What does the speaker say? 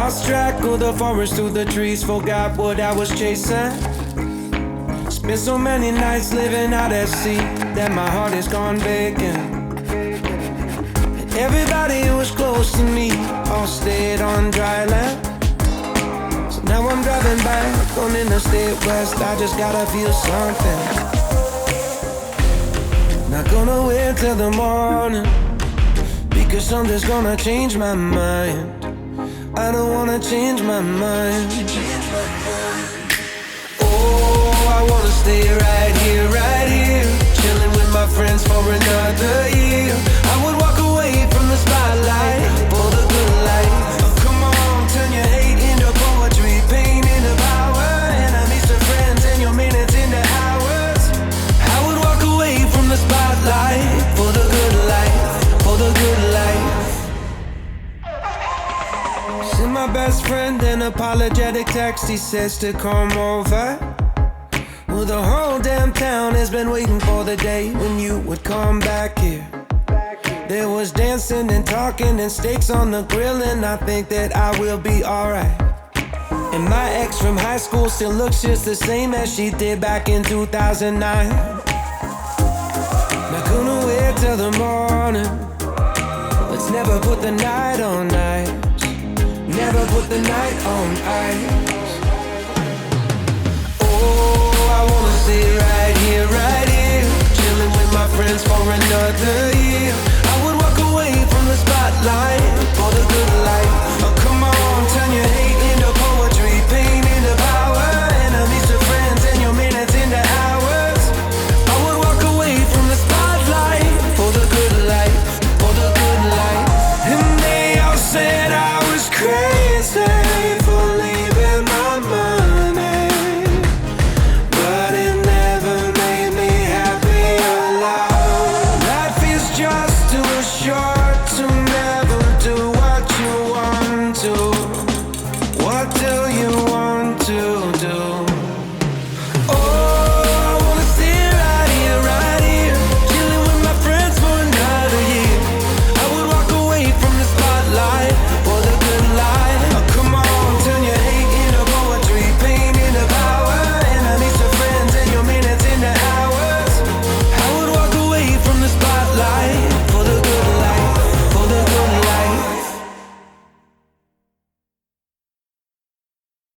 Lost track of the forest through the trees, forgot what I was chasing. Spent so many nights living out at sea that my heart is gone vacant. And everybody who was close to me all stayed on dry land. So now I'm driving back on Interstate West, I just gotta feel something. Not gonna wait till the morning, because something's gonna change my mind. I don't wanna change my mind. Oh, I wanna stay right here, chilling with my friends for another year. I would walk away from the spotlight for the good life. Oh, come on, turn your hate into poetry, pain into power, enemies to friends and your minutes into hours. I would walk away from the spotlight for the good life, for the good life. Send my best friend an apologetic text, he says to come over. Well, the whole damn town has been waiting for the day when you would come back here. There was dancing and talking and steaks on the grill, and I think that I will be alright. And my ex from high school still looks just the same as she did back in 2009. Not gonna wait till the morning, let's never put the night on ice. Never put the night on ice. Oh, I wanna stay right here, chilling with my friends for another year. I would walk away from the spotlight